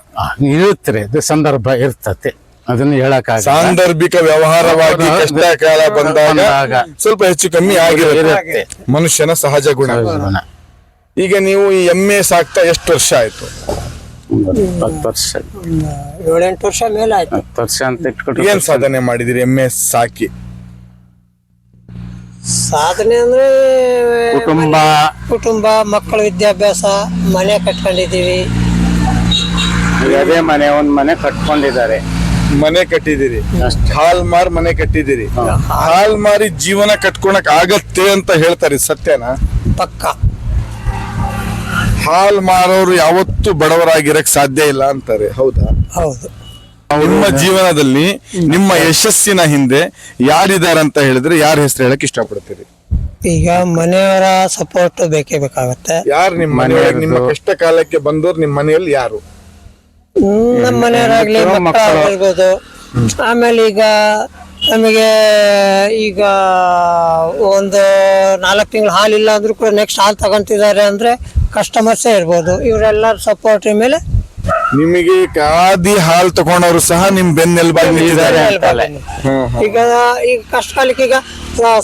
ಇರುತ್ತೆ, ಸಂದರ್ಭ ಇರ್ತತೆ, ಅದನ್ನ ಹೇಳಕ್ಕಾಗಲ್ಲ. ಸಾಂದರ್ಭಿಕ ವ್ಯವಹಾರವಾಗಿ ಕಷ್ಟ ಕಾಲ ಬಂದಾಗ ಸ್ವಲ್ಪ ಹೆಚ್ಚು ಕಮ್ಮಿ ಆಗಿರುತ್ತೆ, ಮನುಷ್ಯನ ಸಹಜ ಗುಣ. ಈಗ ನೀವು ಈ ಎಮ್ಮೆ ಸಾಕ್ತಾ ಎಷ್ಟು ವರ್ಷ ಆಯ್ತು? 10 ವರ್ಷ, 7-8 ವರ್ಷ ಮೇಲೆ ಆಯ್ತು. 10 ವರ್ಷ ಅಂತ ಇಟ್ಕೊಂಡು ಏನ್ ಸಾಧನೆ ಮಾಡಿದಿರಿ ಎಮ್ಮೆ ಸಾಕಿ? ಸಾಧನೆ ಅಂದ್ರೆ ಕುಟುಂಬ, ಮಕ್ಕಳ ವಿದ್ಯಾಭ್ಯಾಸ, ಮನೆ ಕಟ್ಕೊಂಡಿದೀವಿ. ಅದೇ ಒಂದ್ ಮನೆ ಕಟ್ಕೊಂಡಿದ್ದಾರೆ. ಮನೆ ಕಟ್ಟಿದಿರಿ, ಹಾಲ್ ಮಾರ್ ಮನೆ ಕಟ್ಟಿದಿರಿ. ಹಾಲ್ ಮಾರಿ ಜೀವನ ಕಟ್ಕೊಳಕ್ ಆಗತ್ತೆ ಅಂತ ಹೇಳ್ತಾರೆ, ಸತ್ಯನಾ? ಪಕ್ಕ. ಹಾಲ್ ಮಾರೋರು ಯಾವತ್ತೂ ಬಡವರಾಗಿರಕ್ ಸಾಧ್ಯ ಇಲ್ಲ ಅಂತಾರೆ, ಹೌದಾ? ಹೌದು. ನಿಮ್ಮ ಜೀವನದಲ್ಲಿ ನಿಮ್ಮ ಯಶಸ್ಸಿನ ಹಿಂದೆ ಯಾರಿದ್ದಾರೆ ಅಂತ ಹೇಳಿದ್ರೆ ಯಾರ ಹೆಸರು ಹೇಳಕ್ ಇಷ್ಟಪಡ್ತೀರಿ? ಈಗ ಮನೆಯವರ ಸಪೋರ್ಟ್ ಬೇಕೇ ಬೇಕಾಗತ್ತೆ. ಯಾರು ನಿಮ್ಮ ಮನೆಯೊಳಗೆ ನಿಮ್ಮ ಕಷ್ಟ ಕಾಲಕ್ಕೆ ಬಂದವ್ರು ನಿಮ್ಮ ಮನೆಯಲ್ಲಿ ಯಾರು? ನಮ್ಮ ಮನೆಯವರಾಗ್ಲಿ, ಮಕ್ಕಳಾಗಿರ್ಬೋದು. ಆಮೇಲೆ ಈಗ ನಮಗೆ ಈಗ ಒಂದು 4 ತಿಂಗಳು ಹಾಲಿಲ್ಲ ಅಂದ್ರೂ ಕೂಡ ನೆಕ್ಸ್ಟ್ ಹಾಲು ತಗೊಂತಿದ್ದಾರೆ ಅಂದ್ರೆ ಕಸ್ಟಮರ್ಸೇ ಇರ್ಬೋದು. ಇವರೆಲ್ಲರ ಸಪೋರ್ಟ್ ಮೇಲೆ ನಿಮಗೆ ಕಾದಿ ಹಾಲು ತಗೊಂಡವರು ಸಹ ನಿಮ್ ಬೆನ್ನೆಲುಬಾಗಿ ನಿಂತಿದ್ದಾರೆ. ಈಗ ಕಷ್ಟ ಕಾಲಕ್ಕೆ ಈಗ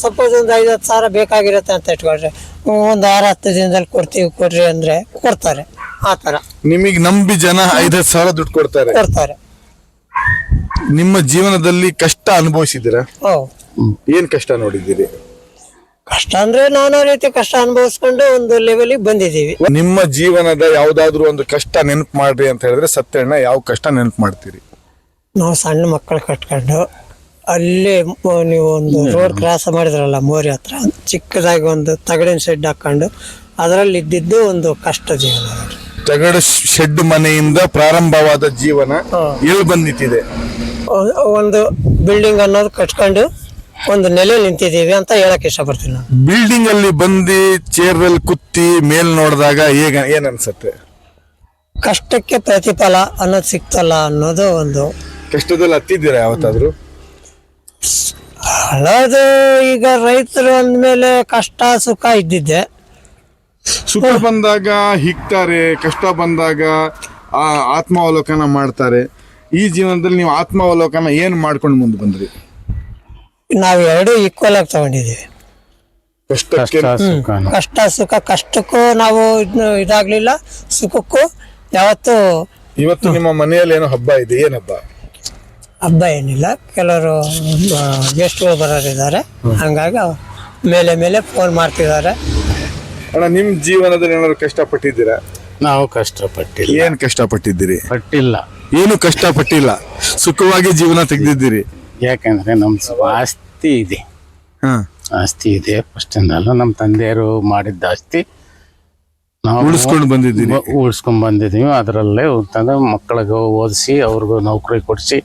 ಸಪೋಸ್ ಒಂದು 5-10 ಸಾವಿರ ಬೇಕಾಗಿರುತ್ತೆ ಅಂತ ಇಟ್ಕೊಳ್ರಿ, ಒಂದು 6-10 ದಿನದಲ್ಲಿ ಕೊಡ್ರಿ ಅಂದ್ರೆ ಕೊಡ್ತಾರೆ. ಆ ತರ ನಿಮಗೆ ನಂಬಿ ಜನ 5-10 ಸಾವಿರ ದುಡ್ಡು ಕೊಡ್ತಾರೆ. ನಿಮ್ಮ ಜೀವನದಲ್ಲಿ ಕಷ್ಟ ಅನುಭವಿಸಿದ್ದೀರಾ? ಏನ್ ಕಷ್ಟ ನೋಡಿದ್ದೀರಿ? ಕಷ್ಟ ಅಂದ್ರೆ ನಾನಾ ರೀತಿ ಕಷ್ಟ ಅನುಭವಿಸ್ಕೊಂಡು ಒಂದು ಲೆವೆಲಿಗೆ ಬಂದಿದ್ದೀವಿ. ನಿಮ್ಮ ಜೀವನದ ಯಾವ್ದಾದ್ರು ಒಂದು ಕಷ್ಟ ನೆನಪು ಮಾಡ್ರಿ ಅಂತ ಹೇಳಿದ್ರೆ ಸತ್ಯಣ್ಣ ಯಾವ ಕಷ್ಟ ನೆನಪು ಮಾಡ್ತೀರಿ? ನಾವು ಸಣ್ಣ ಮಕ್ಕಳು ಕಟ್ಕೊಂಡು ಅಲ್ಲಿ ನೀವು ಒಂದು ರೋಡ್ ಕ್ರಾಸ್ ಮಾಡಿದ್ರಲ್ಲ ಮೋರಿ ಹತ್ರ, ಚಿಕ್ಕದಾಗಿ ಒಂದು ತಗಡಿನ ಶೆಡ್ ಹಾಕೊಂಡು ಅದರಲ್ಲಿ ಇದ್ದಿದ್ದು ಒಂದು ಕಷ್ಟ ಜೀವನ. ತಗಡ ಶೆಡ್ ಮನೆಯಿಂದ ಪ್ರಾರಂಭವಾದ ಜೀವನ ಎಲ್ಲಿ ಬಂದಿತ್ತಿದೆ? ಒಂದು ಬಿಲ್ಡಿಂಗ್ ಅನ್ನೋದು ಕಟ್ಕೊಂಡು ಒಂದು ನೆಲೆ ನಿಂತಿದ್ದೀವಿ ಅಂತ ಹೇಳಕ್ ಇಷ್ಟಪಡ್ತೀನಿ ನಾನು. ಬಿಲ್ಡಿಂಗ್ ಅಲ್ಲಿ ಬಂದು ಚೇರ್ ಅಲ್ಲಿ ಕುತ್ತಿ ಮೇಲ್ ನೋಡಿದಾಗ ಏನ್ ಅನ್ಸತ್ತೆ? ಕಷ್ಟಕ್ಕೆ ಪ್ರತಿಫಲ ಅನ್ನೋದು ಸಿಕ್ತಲ್ಲ ಅನ್ನೋದು ಒಂದು. ಕಷ್ಟದಲ್ಲಿ ಹತ್ತಿದ್ದೀರಾ ಯಾವತ್ತಾದ್ರೂ? ಹಳದು ಈಗ ರೈತರು ಅಂದ್ಮೇಲೆ ಕಷ್ಟ ಸುಖ ಇದ್ದಿದ್ದೆ. ಸುಖ ಬಂದಾಗ ಹಿಗ್ತಾರೆ, ಕಷ್ಟ ಬಂದಾಗ ಆತ್ಮಾವಲೋಕನ ಮಾಡ್ತಾರೆ. ಈ ಜೀವನದಲ್ಲಿ ನೀವು ಆತ್ಮಾವಲೋಕನ ಏನ್ ಮಾಡ್ಕೊಂಡು ಮುಂದೆ ಬಂದ್ರಿ? ನಾವು ಎರಡು ಈಕ್ವಲ್ ಆಗಿ ತಗೊಂಡಿದ್ದೀವಿ. ಕಷ್ಟ ಸುಖ. ಕಷ್ಟಕ್ಕೂ ನಾವು ಇದಾಗ್ಲಿಲ್ಲ, ಸುಖಕ್ಕೂ ಯಾವತ್ತು. ಇವತ್ತು ನಿಮ್ಮ ಮನೆಯಲ್ಲಿ ಏನೋ ಹಬ್ಬ ಇದೆ, ಏನ್ ಹಬ್ಬ? ಹಬ್ಬ ಏನಿಲ್ಲ, ಕೆಲವರು ಗೆಸ್ಟ್ಗಳು ಬರೋರಿದ್ದಾರೆ, ಹಂಗಾಗಿ ಮೇಲೆ ಫೋನ್ ಮಾಡ್ತಿದ್ದಾರೆ. ಅಣ್ಣ, ನಿಮ್ ಜೀವನದಲ್ಲಿ ಏನಾದ್ರು ಕಷ್ಟಪಟ್ಟಿದ್ದೀರಾ? ನಾವು ಕಷ್ಟಪಟ್ಟಿಲ್ಲ. ಏನ್ ಕಷ್ಟಪಟ್ಟಿದ್ದೀರಿ? ಪಟ್ಟಿಲ್ಲ, ಏನು ಕಷ್ಟಪಟ್ಟಿಲ್ಲ, ಸುಖವಾಗಿ ಜೀವನ ತೆಗೆದಿದ್ದೀರಿ. ಯಾಕಂದ್ರೆ ನಮ್ ಆಸ್ತಿ ಇದೆ. ಆಸ್ತಿ ಇದೆ ಫಸ್ಟ್ ಇಂದಲ್ಲ, ನಮ್ಮ ತಂದೆಯರು ಮಾಡಿದ್ದ ಆಸ್ತಿ ನಾವು ಉಳಿಸ್ಕೊಂಡ್ ಬಂದಿದ್ದೀವಿ. ಅದರಲ್ಲೇ ಮಕ್ಕಳಿಗೆ ಓದಿಸಿ ಅವ್ರಿಗೂ ನೌಕರಿ ಕೊಡಿಸಿ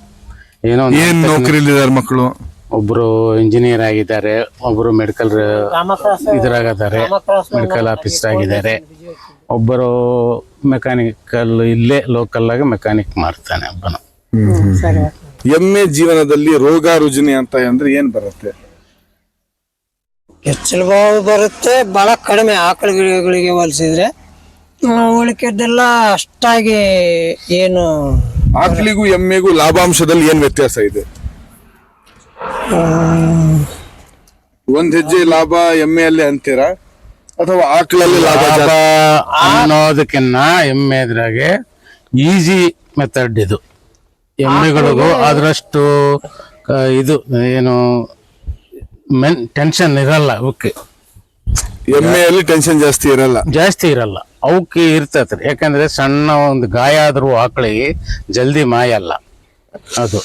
ಏನ್ ನೌಕರಿಲಿದ್ದಾರೆ ಮಕ್ಕಳು? ಒಬ್ರು ಇಂಜಿನಿಯರ್ ಆಗಿದ್ದಾರೆ, ಒಬ್ರು ಮೆಡಿಕಲ್ ಇದ್ರಾಗಿದ್ದಾರೆ, ಮೆಡಿಕಲ್ ಆಫೀಸರ್ ಆಗಿದ್ದಾರೆ, ಒಬ್ಬರು ಮೆಕ್ಯಾನಿಕಲ್ ಇಲ್ಲೇ ಲೋಕಲ್ ಆಗಿ ಮೆಕ್ಯಾನಿಕ್ ಮಾಡ್ತಾನೆ ಒಬ್ಬನು. ಎಮ್ಮೆ ಜೀವನದಲ್ಲಿ ರೋಗ ರುಜಿನ ಅಂತ ಅಂದ್ರೆ ಏನ್ ಬರುತ್ತೆ? ಹೆಚ್ಚಲು ಬರುತ್ತೆ, ಬಹಳ ಕಡಿಮೆ. ಆಕಳುಗಳಿಗೆ ಹೋಲಿಸಿದ್ರೆ ಉಳಿಕೆದ್ದೆಲ್ಲ ಅಷ್ಟಾಗಿ ಏನು. ಆಕಳಿಗೂ ಎಮ್ಮೆಗೂ ಲಾಭಾಂಶದಲ್ಲಿ ಏನ್ ವ್ಯತ್ಯಾಸ ಇದೆ? ಒಂದ್ ಹೆಜ್ಜೆ ಲಾಭ ಎಮ್ಮೆಯಲ್ಲಿ ಅಂತೀರಾ ಅಥವಾ ಆಕಳಲ್ಲಿ ಲಾಭ ಲಾಭ ಅನ್ನೋದಕ್ಕಿನ್ನ ಎಮ್ಮೆದ್ರಾಗೆ ಈಸಿ ಮೆಥಡ್ ಇದು. ಎಮ್ಮೆಗಳಿಗೂ ಅದರಷ್ಟು ಇದು ಏನು ಟೆನ್ಷನ್ ಇರಲ್ಲ. ಅವಕ್ಕೆ ಎಮ್ಮೆಯಲ್ಲಿ ಟೆನ್ಷನ್ ಜಾಸ್ತಿ ಇರಲ್ಲ. ಅವಕ್ಕೆ ಇರ್ತೈತ್ರಿ. ಯಾಕಂದ್ರೆ ಸಣ್ಣ ಒಂದು ಗಾಯ ಆದ್ರೂ ಆಕಳಿಗೆ ಜಲ್ದಿ ಮಾಯಲ್ಲ. ಅದು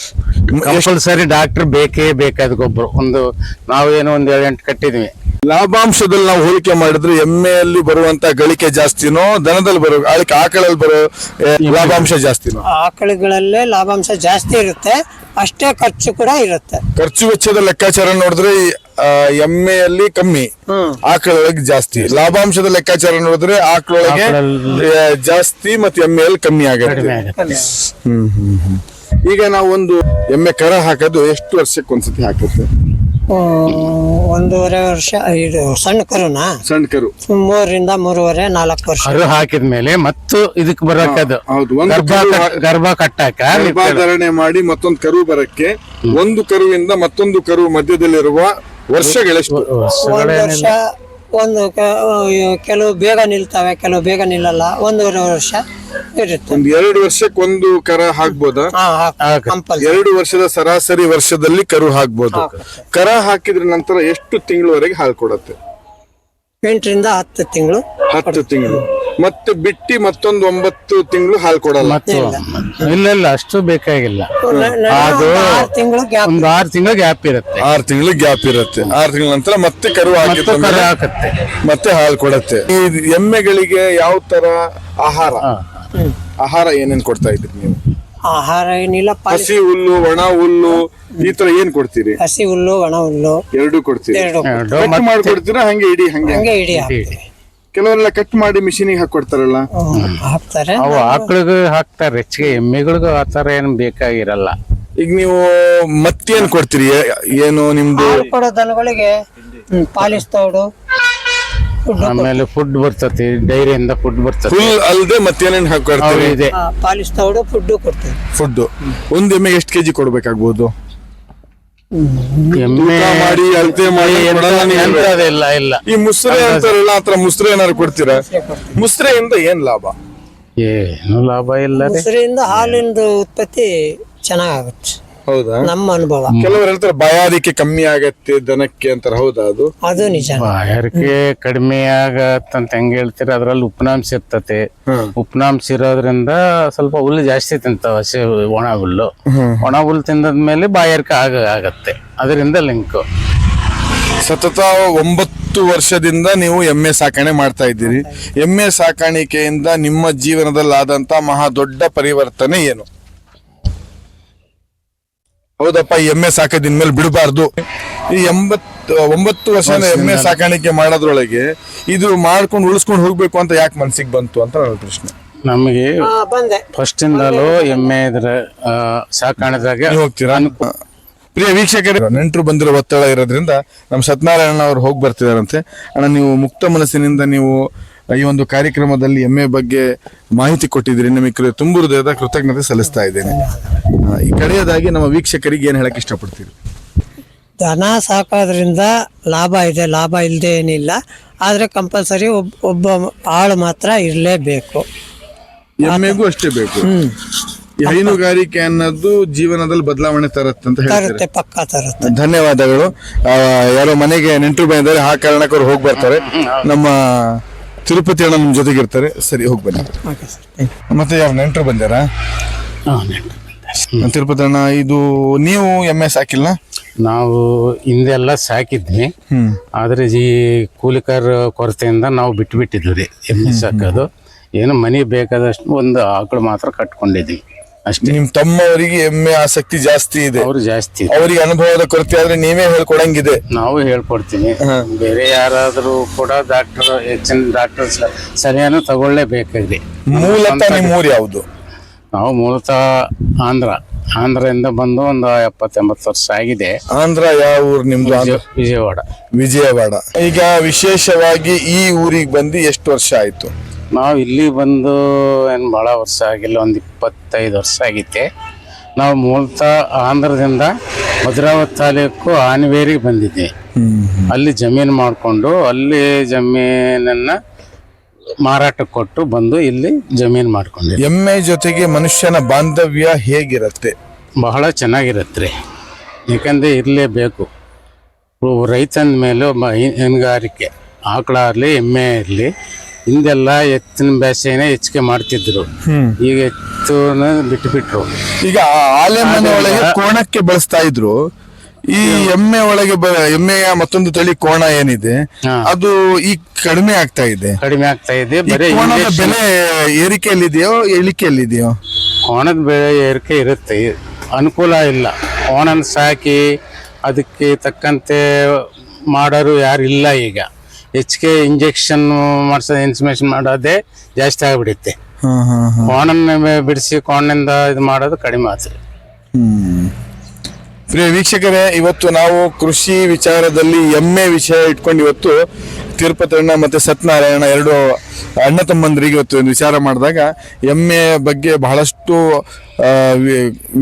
ಕಂಪಲ್ಸರಿ ಡಾಕ್ಟರ್ ಬೇಕೇ ಬೇಕಾದಕ್ಕೊಬ್ರು. ನಾವೇನೋ ಒಂದ್ 7-8 ಕಟ್ಟಿದ್ವಿ. ಲಾಭಾಂಶದಲ್ಲಿ ನಾವು ಹೋಲಿಕೆ ಮಾಡಿದ್ರೆ ಎಮ್ಮೆಯಲ್ಲಿ ಬರುವಂತ ಗಳಿಕೆ ಜಾಸ್ತಿನೋ ದನದಲ್ಲಿ ಬರೋ ಆಕಳಲ್ಲಿ ಬರೋ ಲಾಭಾಂಶ ಜಾಸ್ತಿನೋ? ಆಕಳುಗಳಲ್ಲೇ ಲಾಭಾಂಶ ಜಾಸ್ತಿ ಇರುತ್ತೆ, ಅಷ್ಟೇ ಖರ್ಚು ಕೂಡ ಇರುತ್ತೆ. ಖರ್ಚು ವೆಚ್ಚದ ಲೆಕ್ಕಾಚಾರ ನೋಡಿದ್ರೆ ಎಮ್ಮೆಯಲ್ಲಿ ಕಮ್ಮಿ, ಆಕಳೊಳಗೆ ಜಾಸ್ತಿ. ಲಾಭಾಂಶದ ಲೆಕ್ಕಾಚಾರ ನೋಡಿದ್ರೆ ಆಕಳೊಳಗೆ ಜಾಸ್ತಿ ಮತ್ತೆ ಎಮ್ಮೆಯಲ್ಲಿ ಕಮ್ಮಿ ಆಗುತ್ತೆ. ಈಗ ನಾವು ಒಂದು ಎಮ್ಮೆ ಕರ ಹಾಕೋದು ಎಷ್ಟು ವರ್ಷಕ್ಕೆ ಒಂದ್ಸತಿ ಹಾಕುತ್ತೆ? 1.5 ವರ್ಷ. ಇದು ಸಣ್ಣ ಕರುನಾ? ಸಣ್ಣ ಕರು 3 ರಿಂದ 3.5 4 ವರ್ಷ ಕರು ಹಾಕಿದ್ಮೇಲೆ ಮತ್ತು ಇದಕ್ಕೆ ಬರಕದು ಹೌದು. ಗರ್ಭ ಕಟ್ಟಾಕ ಗರ್ಭಧಾರಣೆ ಮಾಡಿ ಮತ್ತೊಂದು ಕರು ಬರಕ್ಕೆ ಒಂದು ಕರುವಿಂದ ಮತ್ತೊಂದು ಕರು ಮಧ್ಯದಲ್ಲಿರುವ ವರ್ಷಗಳೆಷ್ಟು? 1 ವರ್ಷ. ಕೆಲವು ಬೇಗ ನಿಲ್ತವೆ, ಕೆಲವು ಬೇಗ ನಿಲ್ಲಲ್ಲ. 1.5 ವರ್ಷ ಇರುತ್ತೆ. 2 ವರ್ಷಕ್ಕೆ ಒಂದು ಕರ ಹಾಕ್ಬೋದಾ? ಕಂಪಲ್ಸರಿ 2 ವರ್ಷದ ಸರಾಸರಿ ವರ್ಷದಲ್ಲಿ ಕರು ಹಾಕ್ಬೋದು. ಕರ ಹಾಕಿದ್ರ ನಂತರ ಎಷ್ಟು ತಿಂಗಳವರೆಗೆ ಹಾಲು ಕೊಡತ್ತೆ? 8 ರಿಂದ 10 ತಿಂಗಳು. 10 ತಿಂಗಳು. ಮತ್ತೆ ಬಿಟ್ಟಿ ಮತ್ತೊಂದು 9 ತಿಂಗಳು ಹಾಲು ಕೊಡಲ್ಲ? ಇಲ್ಲ ಅಷ್ಟು ಬೇಕಾಗಿಲ್ಲ. ಅದು 6 ತಿಂಗಳು ಗ್ಯಾಪ್. ಒಂದು 6 ತಿಂಗಳು ಗ್ಯಾಪ್ ಇರುತ್ತೆ. 6 ತಿಂಗಳು ಗ್ಯಾಪ್ ಇರುತ್ತೆ. 6 ತಿಂಗಳ ನಂತರ ಮತ್ತೆ ಕರು ಹಾಕತ್ತೆ, ಮತ್ತೆ ಹಾಲು ಕೊಡತ್ತೆ. ಈ ಎಮ್ಮೆಗಳಿಗೆ ಯಾವ ತರ ಆಹಾರ ಏನೇನ್ ಕೊಡ್ತಾ ಇದ್ರಿ ನೀವು? ಆಹಾರ ಏನಿಲ್ಲ, ಹಸಿ ಹುಲ್ಲು, ಒಣ ಹುಲ್ಲು, ಈ ತರ ಏನ್ ಕೊಡ್ತೀರಿ? ಹಸಿ ಹುಲ್ಲು, ಒಣ ಹುಲ್ಲು ಎರಡು ಕೊಡ್ತೀರಿ? ಕಟ್ ಮಾಡ್ಕೊಡ್ತೀರಾ ಹಂಗೆ ಇಡೀ? ಹಂಗೆ ಇಡೀ ಹಾಕ್ತೀವಿ. ಕೆಲವರೆಲ್ಲ ಕಟ್ ಮಾಡಿ ಮಿಷಿನಿಗೆ ಹಾಕೊಡ್ತಾರಲ್ಲ, ಹಾಕ್ತಾರೆ. ಅವು ಆಕಳಿಗೂ ಹಾಕ್ತಾರೆ ಹೆಚ್ಚಿಗೆ, ಎಮ್ಮೆಗಳಿಗೂ ಆತರ ಏನು ಬೇಕಾಗಿರಲ್ಲ. ಈಗ ನೀವು ಮತ್ತೇನ್ ಕೊಡ್ತೀರಿ? ಏನು ನಿಮ್ದು ಕೊಡೋ ದನಗಳಿಗೆ ಪಾಲಿಸ್ ತೌಡು, ಆಮೇಲೆ ಫುಡ್ ಬರ್ತತಿ, ಡೈರಿಯಿಂದ ಫುಡ್ ಬರ್ತತಿ. ಫುಲ್ ಅಲ್ದೆ ಮತ್ತೇನೇನ್ ಹಾಕೊಡ್ತೀರಿ? ಇದೆ ಪಾಲಿಸ್ ತೌಡು, ಫುಡ್ ಕೊಡ್ತೀವಿ. ಫುಡ್ ಒಂದು ಎಮ್ಮೆಗೆ ಎಷ್ಟು ಕೆಜಿ ಕೊಡ್ಬೇಕಾಗ್ಬೋದು? ಎಮ್ಮೆ ಮಾಡಿ ಅಳತೆ ಮಾಡಿ ಇಲ್ಲ. ಈ ಮುಸ್ರೆ ಅಂತಾರಲ್ಲ, ಆತರ ಮುಸ್ರೆ ಏನಾದ್ರು ಕೊಡ್ತೀರಾ? ಮುಸ್ರೆಯಿಂದ ಏನ್ ಲಾಭ? ಏನು ಲಾಭ ಇಲ್ಲ. ಮೊಸರಿಂದ ಹಾಲಿಂದು ಉತ್ಪತ್ತಿ ಚೆನ್ನಾಗುತ್ತೆ. ಹೌದಾ? ನಮ್ಮ ಅನುಭವ. ಕೆಲವರು ಹೇಳ್ತಾರೆ ಬಾಯಾರಿಕೆ ಕಮ್ಮಿ ಆಗತ್ತೆ ದನಕ್ಕೆ ಅಂತಾರೆ, ಹೌದಾ? ಅದು ನಿಜ. ಬಾಯಾರಿಕೆ ಕಡಿಮೆ ಆಗತ್ತಂತ ಹೆಂಗ್ ಹೇಳ್ತೀರ? ಅದ್ರಲ್ಲಿ ಉಪನಾಂಶ ಇರ್ತತೆ. ಉಪನಾಂಶ ಇರೋದ್ರಿಂದ ಸ್ವಲ್ಪ ಹುಲ್ಲು ಜಾಸ್ತಿ ತಿಂತಾವ, ಹಸಿ ಒಣ ಹುಲ್ಲು. ಒಣ ಹುಲ್ಲು ತಿಂದದ್ಮೇಲೆ ಬಾಯಾರಿಕೆ ಆಗತ್ತೆ. ಅದರಿಂದ ಲಿಂಕ್. ಸತತ 9 ವರ್ಷದಿಂದ ನೀವು ಎಮ್ಮೆ ಸಾಕಣೆ ಮಾಡ್ತಾ ಇದ್ದೀರಿ. ಎಮ್ಮೆ ಸಾಕಾಣಿಕೆಯಿಂದ ನಿಮ್ಮ ಜೀವನದಲ್ಲಿ ಆದಂತ ಮಹಾ ದೊಡ್ಡ ಪರಿವರ್ತನೆ ಏನು? ಹೌದಪ್ಪ, ಈ ಎಮ್ಮೆ ಸಾಕೋದಿನ್ಮೇಲೆ ಬಿಡಬಾರ್ದು. ಈ 9 ವರ್ಷ ಎಮ್ಮೆ ಸಾಕಾಣಿಕೆ ಮಾಡೋದ್ರೊಳಗೆ ಇದು ಮಾಡ್ಕೊಂಡು ಉಳಿಸ್ಕೊಂಡು ಹೋಗ್ಬೇಕು ಅಂತ ಯಾಕೆ ಮನ್ಸಿಗೆ ಬಂತು ಅಂತ ನನ್ನ ಪ್ರಶ್ನೆ. ನಮಗೆ ಫಸ್ಟ್ ಇಂದಲೂ ಎಮ್ಮೆ ಇದ್ರ ಸಾಕಾಣಿಕೆದಾಗ ಹೋಗ್ತೀರಾ? ಪ್ರಿಯ ವೀಕ್ಷಕರೇ, ನೆಂಟರು ಬಂದಿರೋ ಒತ್ತಡ ಇರೋದ್ರಿಂದ ನಮ್ಮ ಸತ್ಯನಾರಾಯಣ ಅವರು ಹೋಗಿ ಬರ್ತಿದಾರಂತೆ. ಅಣ್ಣ, ನೀವು ಮುಕ್ತ ಮನಸ್ಸಿನಿಂದ ನೀವು ಈ ಒಂದು ಕಾರ್ಯಕ್ರಮದಲ್ಲಿ ಎಮ್ಮೆ ಬಗ್ಗೆ ಮಾಹಿತಿ ಕೊಟ್ಟಿದ್ದೀರಿ. ನಿಮಗೆ ತುಂಬ ಹೃದಯದ ಕೃತಜ್ಞತೆ ಸಲ್ಲಿಸ್ತಾ ಇದ್ದೇನೆ. ಈ ಕಡೆಯದಾಗಿ ನಮ್ಮ ವೀಕ್ಷಕರಿಗೆ ಏನ್ ಹೇಳಕ್ ಇಷ್ಟಪಡ್ತೀರಿ? ದನ ಸಾಕೋದ್ರಿಂದ ಲಾಭ ಇದೆ, ಲಾಭ ಇಲ್ಲದೆ ಏನಿಲ್ಲ. ಆದ್ರೆ ಕಂಪಲ್ಸರಿ ಒಬ್ಬ ಆಳು ಮಾತ್ರ ಇರಲೇಬೇಕು. ಎಮ್ಮೆಗೂ ಅಷ್ಟೇ ಬೇಕು. ಈ ಹೈನುಗಾರಿಕೆ ಅನ್ನೋದು ಜೀವನದಲ್ಲಿ ಬದಲಾವಣೆ ತರತ್ತೆ ಅಂತ ಹೇಳ್ತಾರೆ. ಪಕ್ಕ ತರುತ್ತೆ. ಧನ್ಯವಾದಗಳು. ಯಾರೋ ಮನೆಗೆ ನೆಂಟರು ಬಂದಿದ್ದಾರೆ, ಆ ಕಾರಣಕ್ಕೆ ಅವ್ರು ಹೋಗಿ ಬರ್ತಾರೆ. ನಮ್ಮ ತಿರುಪತಿ ಅಣ್ಣ ನಿಮ್ ಜೊತೆಗೆ ಇರ್ತಾರೆ. ಸರಿ, ಹೋಗಿ ಬನ್ನಿ. ಮತ್ತೆ ಯಾರು ನೆಂಟರು ಬಂದಾರ? ತಿರುಪತಿ ಅಣ್ಣ, ಇದು ನೀವು ಎಮ್ಮೆ ಸಾಕಿಲ್ಲ? ನಾವು ಹಿಂದೆಲ್ಲ ಸಾಕಿದ್ವಿ. ಆದ್ರೆ ಈ ಕೂಲಿಕರ್ ಕೊರತೆಯಿಂದ ನಾವು ಬಿಟ್ಟಿದ್ವಿ ಎಮ್ಮೆ ಸಾಕೋದು. ಏನು ಮನೆ ಬೇಕಾದಷ್ಟು ಒಂದು ಆಕಳು ಮಾತ್ರ ಕಟ್ಕೊಂಡಿದ್ವಿ ಅಷ್ಟೇ. ನಿಮ್ ತಮ್ಮವರಿಗೆ ಎಮ್ಮೆ ಆಸಕ್ತಿ ಜಾಸ್ತಿ ಇದೆ, ಅವ್ರು ಜಾಸ್ತಿ. ಅವರಿಗೆ ಅನುಭವದ ಕೊರತೆ ಆದ್ರೆ ನೀವೇ ಹೇಳ್ಕೊಡಂಗಿದೆ. ನಾವು ಹೇಳ್ಕೊಡ್ತೀನಿ. ಬೇರೆ ಯಾರಾದ್ರೂ ಕೂಡ ಹೆಚ್ಚಿನ ಡಾಕ್ಟರ್ ಸರಿಯಾನು ತಗೊಳ್ಳೇಬೇಕಾಗಿದೆ. ಮೂಲತಃ ನಿಮ್ಮ ಊರು ಯಾವುದು? ನಾವು ಮೂಲತಃ ಆಂಧ್ರದಿಂದ ಬಂದು ಒಂದು 70-80 ವರ್ಷ ಆಗಿದೆ. ಆಂಧ್ರ ಯಾವ ಊರು ನಿಮ್ದು? ವಿಜಯವಾಡ. ಈಗ ವಿಶೇಷವಾಗಿ ಈ ಊರಿಗೆ ಬಂದು ಎಷ್ಟು ವರ್ಷ ಆಯ್ತು? ನಾವು ಇಲ್ಲಿ ಬಂದು ಏನು ಭಾಳ ವರ್ಷ ಆಗಿಲ್ಲ, ಒಂದು 25 ವರ್ಷ ಆಗೈತೆ. ನಾವು ಮೂಲತಃ ಆಂಧ್ರದಿಂದ ಭದ್ರಾವತಿ ತಾಲೂಕು ಆನಿವೇರಿಗೆ ಬಂದಿದ್ದೆ. ಅಲ್ಲಿ ಜಮೀನು ಮಾಡಿಕೊಂಡು ಅಲ್ಲಿ ಜಮೀನನ್ನು ಮಾರಾಟಕ್ಕೆ ಕೊಟ್ಟು ಬಂದು ಇಲ್ಲಿ ಜಮೀನು ಮಾಡ್ಕೊಂಡೆ. ಎಮ್ಮೆ ಜೊತೆಗೆ ಮನುಷ್ಯನ ಬಾಂಧವ್ಯ ಹೇಗಿರುತ್ತೆ? ಬಹಳ ಚೆನ್ನಾಗಿರುತ್ತೆ ರೀ. ಯಾಕಂದರೆ ಇರಲೇಬೇಕು. ರೈತನ ಮೇಲೆ ಹೈನುಗಾರಿಕೆ ಆಕಳಾಗಲಿ ಎಮ್ಮೆ ಇರಲಿ, ಹಿಂದೆಲ್ಲ ಎತ್ತಿನ ಬೇಸೆನೇ ಹೆಚ್ಚಿಗೆ ಮಾಡ್ತಿದ್ರು. ಈಗ ಎತ್ತುನ ಬಿಟ್ಟುಬಿಟ್ರು. ಈಗ ಆಲೆ ಮನೆ ಒಳಗೆ ಕೋಣಕ್ಕೆ ಬಳಸ್ತಾ ಇದ್ರು. ಈ ಎಮ್ಮೆ ಒಳಗೆ ಎಮ್ಮೆಯ ಮತ್ತೊಂದು ತಳಿ ಕೋಣ ಏನಿದೆ ಅದು ಈಗ ಕಡಿಮೆ ಆಗ್ತಾ ಇದೆ. ಬರೀ ಕೋಣದ ಬೆಲೆ ಏರಿಕೆಯಲ್ಲಿದೆಯೋ ಇಳಿಕೆಯಲ್ಲಿದೆಯೋ? ಕೋಣದ ಬೆಲೆ ಏರಿಕೆ ಇರುತ್ತೆ, ಅನುಕೂಲ ಇಲ್ಲ. ಕೋಣನ ಸಾಕಿ ಅದಕ್ಕೆ ತಕ್ಕಂತೆ ಮಾಡೋರು ಯಾರು ಇಲ್ಲ. ಈಗ ಹೆಚ್ಚಿಗೆ ಇಂಜೆಕ್ಷನ್ ಇನ್ಸ್ಮೇಷನ್ ಮಾಡೋದೇ ಜಾಸ್ತಿ ಆಗಿಬಿಡುತ್ತೆ. ಕೋಣನ ಬಿಡಿಸಿ ಕೋಣನಿಂದ ಇದು ಮಾಡೋದು ಕಡಿಮೆ ಆಯ್ತು. ಪ್ರಿಯ ವೀಕ್ಷಕರೇ, ಇವತ್ತು ನಾವು ಕೃಷಿ ವಿಚಾರದಲ್ಲಿ ಎಮ್ಮೆ ವಿಷಯ ಇಟ್ಕೊಂಡು ಇವತ್ತು ತಿರುಪತಣ್ಣ ಮತ್ತು ಸತ್ಯನಾರಾಯಣ ಎರಡು ಅಣ್ಣ ತಮ್ಮಂದರಿಗೆ ಇವತ್ತು ಒಂದು ವಿಚಾರ ಮಾಡಿದಾಗ ಎಮ್ಮೆ ಬಗ್ಗೆ ಬಹಳಷ್ಟು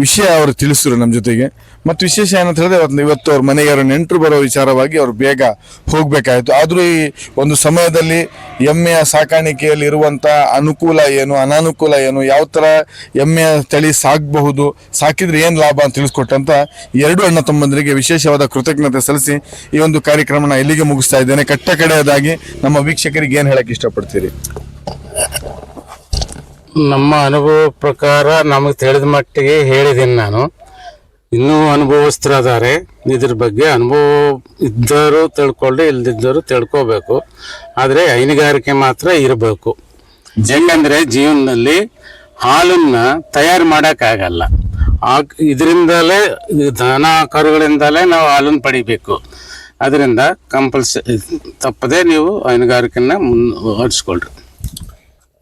ವಿಷಯ ಅವರು ತಿಳಿಸಿದ್ರು ನಮ್ಮ ಜೊತೆಗೆ. ಮತ್ತು ವಿಶೇಷ ಏನಂತ ಹೇಳಿದ್ರೆ ಇವತ್ತು ಅವ್ರ ಮನೆಗೆ ಅವ್ರ ನೆಂಟರು ಬರೋ ವಿಚಾರವಾಗಿ ಅವ್ರು ಬೇಗ ಹೋಗಬೇಕಾಯಿತು. ಆದರೂ ಈ ಒಂದು ಸಮಯದಲ್ಲಿ ಎಮ್ಮೆಯ ಸಾಕಾಣಿಕೆಯಲ್ಲಿ ಇರುವಂಥ ಅನುಕೂಲ ಏನು, ಅನಾನುಕೂಲ ಏನು, ಯಾವ ಥರ ಎಮ್ಮೆಯ ತಳಿ ಸಾಕಬಹುದು, ಸಾಕಿದ್ರೆ ಏನು ಲಾಭ ಅಂತ ತಿಳಿಸ್ಕೊಟ್ಟಂತ ಎರಡು ಅಣ್ಣ ತಮ್ಮಂದರಿಗೆ ವಿಶೇಷವಾದ ಕೃತಜ್ಞತೆ ಸಲ್ಲಿಸಿ ಈ ಒಂದು ಕಾರ್ಯಕ್ರಮನ ಇಲ್ಲಿಗೆ ಮುಗಿಸ್ತಾ ಇದ್ದೇನೆ. ಕಟ್ಟ ಕಡೆಯದಾಗಿ ನಮ್ಮ ವೀಕ್ಷಕರಿಗೆ ಏನು ಹೇಳಕ್ಕೆ ಇಷ್ಟಪಡ್ತೀರಿ? ನಮ್ಮ ಅನುಭವ ಪ್ರಕಾರ ನಮಗೆ ತಿಳಿದ ಮಟ್ಟಿಗೆ ಹೇಳಿದ್ದೀನಿ ನಾನು. ಇನ್ನೂ ಅನುಭವಸ್ಥರಾದರೆ ಇದ್ರ ಬಗ್ಗೆ ಅನುಭವ ಇದ್ದರೂ ತಿಳ್ಕೊಳ್ಳಿ, ಇಲ್ದಿದ್ದರೂ ತಿಳ್ಕೋಬೇಕು. ಆದರೆ ಹೈನುಗಾರಿಕೆ ಮಾತ್ರ ಇರಬೇಕು. ಯಾಕಂದರೆ ಜೀವನದಲ್ಲಿ ಹಾಲನ್ನು ತಯಾರು ಮಾಡೋಕ್ಕಾಗಲ್ಲ. ಇದರಿಂದಲೇ ದನ ಕರುಗಳಿಂದಲೇ ನಾವು ಹಾಲನ್ನು ಪಡಿಬೇಕು. ಅದರಿಂದ ತಪ್ಪದೆ ನೀವು ಹೈನುಗಾರಿಕೆನ ಮುಂದುವರಿಸ್ಕೊಳ್ರಿ.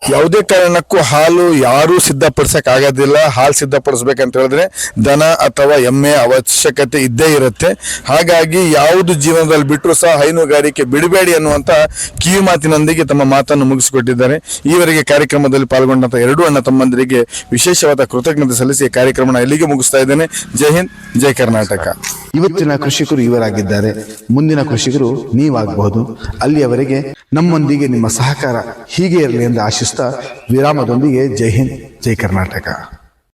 ಯಾವುದೇ ಕಾರಣಕ್ಕೂ ಹಾಲು ಯಾರೂ ಸಿದ್ಧಪಡಿಸಕ್ ಆಗೋದಿಲ್ಲ. ಹಾಲು ಸಿದ್ಧಪಡಿಸ್ಬೇಕಂತ ಹೇಳಿದ್ರೆ ದನ ಅಥವಾ ಎಮ್ಮೆಯ ಅವಶ್ಯಕತೆ ಇದ್ದೇ ಇರುತ್ತೆ. ಹಾಗಾಗಿ ಯಾವುದು ಜೀವನದಲ್ಲಿ ಬಿಟ್ಟರು ಸಹ ಹೈನುಗಾರಿಕೆ ಬಿಡಬೇಡಿ ಅನ್ನುವಂಥ ಕಿವಿ ಮಾತಿನೊಂದಿಗೆ ತಮ್ಮ ಮಾತನ್ನು ಮುಗಿಸಿಕೊಟ್ಟಿದ್ದಾರೆ. ಈವರೆಗೆ ಕಾರ್ಯಕ್ರಮದಲ್ಲಿ ಪಾಲ್ಗೊಂಡಂತ ಎರಡು ಅಣ್ಣ ತಮ್ಮಂದರಿಗೆ ವಿಶೇಷವಾದ ಕೃತಜ್ಞತೆ ಸಲ್ಲಿಸಿ ಕಾರ್ಯಕ್ರಮನ ಇಲ್ಲಿಗೆ ಮುಗಿಸ್ತಾ ಇದ್ದೇನೆ. ಜೈ ಹಿಂದ್, ಜೈ ಕರ್ನಾಟಕ. ಇವತ್ತಿನ ಕೃಷಿಕರು ಇವರಾಗಿದ್ದಾರೆ, ಮುಂದಿನ ಕೃಷಿಕರು ನೀವಾಗಬಹುದು. ಅಲ್ಲಿಯವರೆಗೆ ನಮ್ಮೊಂದಿಗೆ ನಿಮ್ಮ ಸಹಕಾರ ಹೀಗೆ ಇರಲಿ ಎಂದು ಆಶಿಸ್ತಾ ವಿರಾಮದೊಂದಿಗೆ ಜೈ ಹಿಂದ್, ಜೈ ಕರ್ನಾಟಕ.